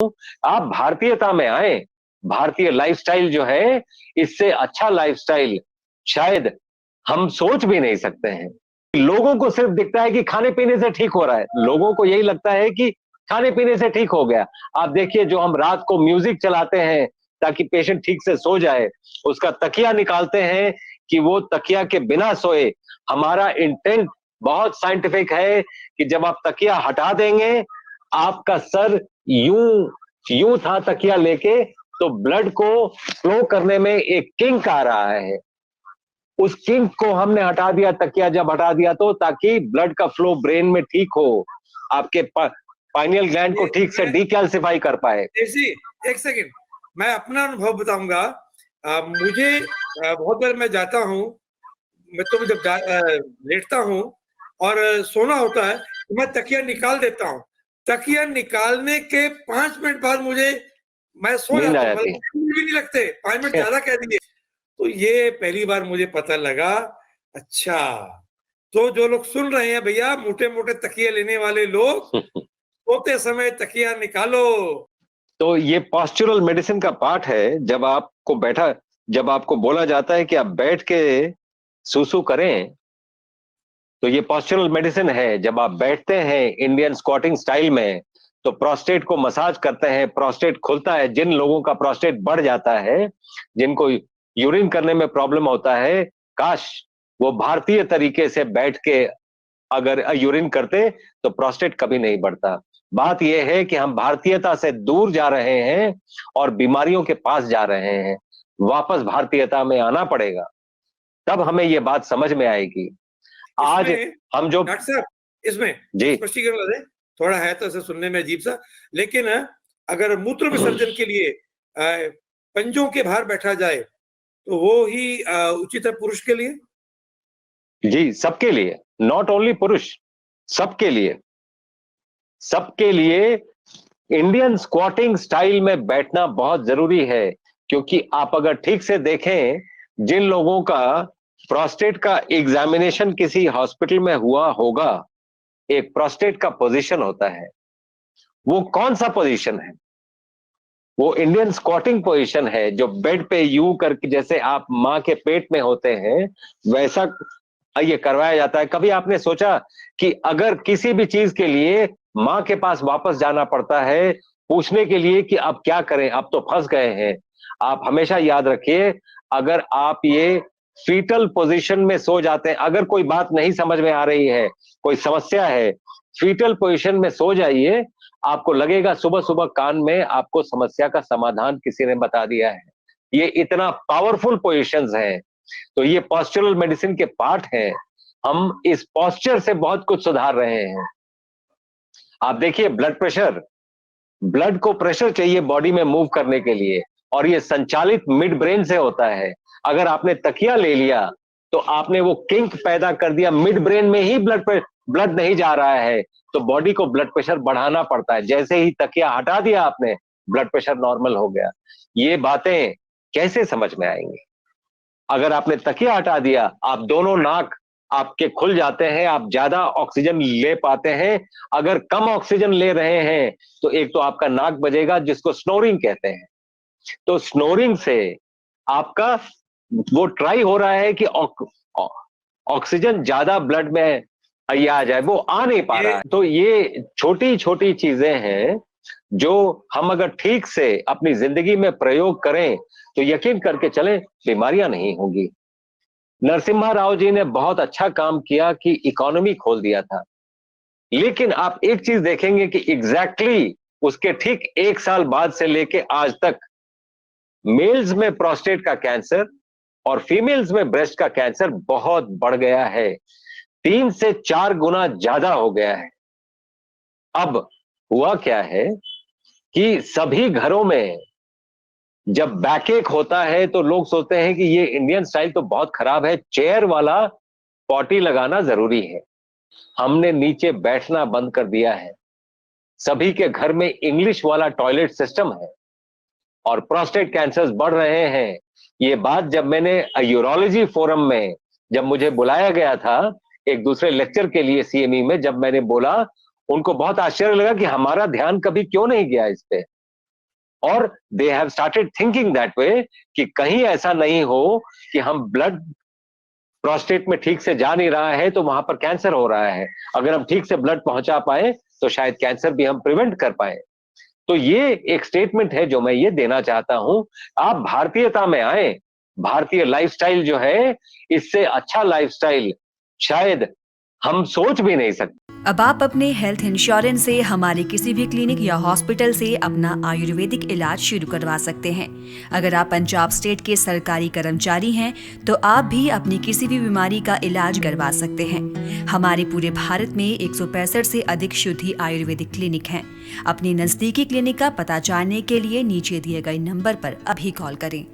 आप भारतीयता में आए। भारतीय लाइफस्टाइल जो है, इससे अच्छा लाइफस्टाइल शायद हम सोच भी नहीं सकते हैं। लोगों को सिर्फ दिखता है कि खाने पीने से ठीक हो रहा है, लोगों को यही लगता है कि खाने पीने से ठीक हो गया। आप देखिए, जो हम रात को म्यूजिक चलाते हैं ताकि पेशेंट ठीक से सो जाए, उसका तकिया निकालते हैं कि वो तकिया के बिना सोए। हमारा इंटेंट बहुत साइंटिफिक है कि जब आप तकिया हटा देंगे, आपका सर यूं यूं था तकिया लेके, तो ब्लड को फ्लो करने में एक किंक आ रहा है। उस किंक को हमने हटा दिया, तकिया जब हटा दिया तो, ताकि ब्लड का फ्लो ब्रेन में ठीक हो, आपके पाइनियल ग्लैंड को ठीक से डीकैल्सिफाई कर पाए। एक सेकंड, मैं अपना अनुभव बताऊंगा। मुझे बहुत बार मैं जाता हूँ, मैं तो जब लेटता हूँ और सोना होता है तो मैं तकिया निकाल देता हूँ। तकिया निकालने के 5 मिनट बाद मैं सो जाता हूँ, मतलब भी नहीं लगते, 5 मिनट ज्यादा कह दिए। तो ये पहली बार मुझे पता लगा। अच्छा, तो जो लोग सुन रहे हैं भैया, मोटे मोटे तकिए लेने वाले लोग, सोते समय तकिया निकालो। तो ये पॉस्चरल मेडिसिन का पार्ट है। जब आपको बोला जाता है कि आप बैठ के सुसु करें, तो ये पॉस्चरल मेडिसिन है। जब आप बैठते हैं इंडियन स्क्वाटिंग स्टाइल में, तो प्रोस्टेट को मसाज करते हैं, प्रोस्टेट खुलता है। जिन लोगों का प्रोस्टेट बढ़ जाता है, जिनको यूरिन करने में प्रॉब्लम होता है, काश वो भारतीय तरीके से बैठ के अगर यूरिन करते, तो प्रोस्टेट कभी नहीं बढ़ता। बात यह है कि हम भारतीयता से दूर जा रहे हैं और बीमारियों के पास जा रहे हैं। वापस भारतीयता में आना पड़ेगा, तब हमें यह बात समझ में आएगी। आज हम जो डॉक्टर साहब, इसमें स्पष्टीकरण दें, थोड़ा है तो ऐसे सुनने में अजीब सा, लेकिन अगर मूत्र विसर्जन के लिए पंजों के बाहर बैठा जाए तो वो ही उचित है पुरुष के लिए? जी, सबके लिए, नॉट ओनली पुरुष, सबके लिए। सबके लिए इंडियन स्क्वाटिंग स्टाइल में बैठना बहुत जरूरी है। क्योंकि आप अगर ठीक से देखें, जिन लोगों का प्रोस्टेट का एग्जामिनेशन किसी हॉस्पिटल में हुआ होगा, एक प्रोस्टेट का पोजीशन होता है। वो कौन सा पोजीशन है? वो इंडियन स्क्वाटिंग पोजीशन है, जो बेड पे यूं करके, जैसे आप मां के पेट में होते हैं, वैसा ये करवाया जाता है। कभी आपने सोचा कि अगर किसी भी चीज के लिए मां के पास वापस जाना पड़ता है, पूछने के लिए कि अब क्या करें, अब तो फंस गए हैं, आप हमेशा याद रखिए, अगर आप ये फीटल पोजीशन में सो जाते हैं, अगर कोई बात नहीं समझ में आ रही है, कोई समस्या है, फीटल पोजीशन में सो जाइए। आपको लगेगा सुबह सुबह कान में आपको समस्या का समाधान किसी ने बता दिया है। ये इतना पावरफुल पोजीशंस हैं। तो ये पॉस्चरल मेडिसिन के पार्ट हैं। हम इस पॉस्चर से बहुत कुछ सुधार रहे हैं। आप देखिए, ब्लड को प्रेशर चाहिए बॉडी में मूव करने के लिए, और ये संचालित मिड ब्रेन से होता है। अगर आपने तकिया ले लिया, तो आपने वो किंक पैदा कर दिया, मिड ब्रेन में ही ब्लड नहीं जा रहा है, तो बॉडी को ब्लड प्रेशर बढ़ाना पड़ता है। जैसे ही तकिया हटा दिया आपने, ब्लड प्रेशर नॉर्मल हो गया। ये बातें कैसे समझ में आएंगी? अगर आपने तकिया हटा दिया, आप दोनों नाक आपके खुल जाते हैं, आप ज्यादा ऑक्सीजन ले पाते हैं। अगर कम ऑक्सीजन ले रहे हैं, तो एक तो आपका नाक बजेगा, जिसको स्नोरिंग कहते हैं। तो स्नोरिंग से आपका वो ट्राई हो रहा है कि ऑक्सीजन ज्यादा ब्लड में ये आ जाए, वो आ नहीं पा रहा है। तो ये छोटी छोटी चीजें हैं जो हम अगर ठीक से अपनी जिंदगी में प्रयोग करें, तो यकीन करके चलें, बीमारियां नहीं होंगी। नरसिम्हा राव जी ने बहुत अच्छा काम किया कि इकोनॉमी खोल दिया था। लेकिन आप एक चीज देखेंगे कि एग्जैक्टली उसके ठीक 1 साल बाद से लेके आज तक मेल्स में प्रोस्टेट का कैंसर और फीमेल्स में ब्रेस्ट का कैंसर बहुत बढ़ गया है। 3 से 4 गुना ज्यादा हो गया है। अब हुआ क्या है कि सभी घरों में जब बैकएक होता है, तो लोग सोचते हैं कि ये इंडियन स्टाइल तो बहुत खराब है, चेयर वाला पॉटी लगाना जरूरी है। हमने नीचे बैठना बंद कर दिया है। सभी के घर में इंग्लिश वाला टॉयलेट सिस्टम है और प्रोस्टेट कैंसर्स बढ़ रहे हैं। ये बात जब मैंने यूरोलॉजी फोरम में, जब मुझे बुलाया गया था एक दूसरे लेक्चर के लिए सीएमई में, जब मैंने बोला, उनको बहुत आश्चर्य लगा कि हमारा ध्यान कभी क्यों नहीं गया इस पे। और they have started thinking that way कि कहीं ऐसा नहीं हो कि हम ब्लड प्रोस्टेट में ठीक से जा नहीं रहा है तो वहां पर कैंसर हो रहा है, अगर हम ठीक से ब्लड पहुंचा पाए तो शायद कैंसर भी हम प्रिवेंट कर पाए। तो ये एक स्टेटमेंट है जो मैं ये देना चाहता हूं, आप भारतीयता में आए, भारतीय लाइफस्टाइल जो है, इससे अच्छा लाइफस्टाइल शायद हम सोच भी नहीं सकते। अब आप अपने हेल्थ इंश्योरेंस से हमारे किसी भी क्लिनिक या हॉस्पिटल से अपना आयुर्वेदिक इलाज शुरू करवा सकते हैं। अगर आप पंजाब स्टेट के सरकारी कर्मचारी हैं तो आप भी अपनी किसी भी बीमारी का इलाज करवा सकते हैं। हमारे पूरे भारत में 165 से अधिक शुद्धि आयुर्वेदिक क्लिनिक हैं। अपने नजदीकी क्लिनिक का पता जानने के लिए नीचे दिए गए नंबर पर अभी कॉल करें।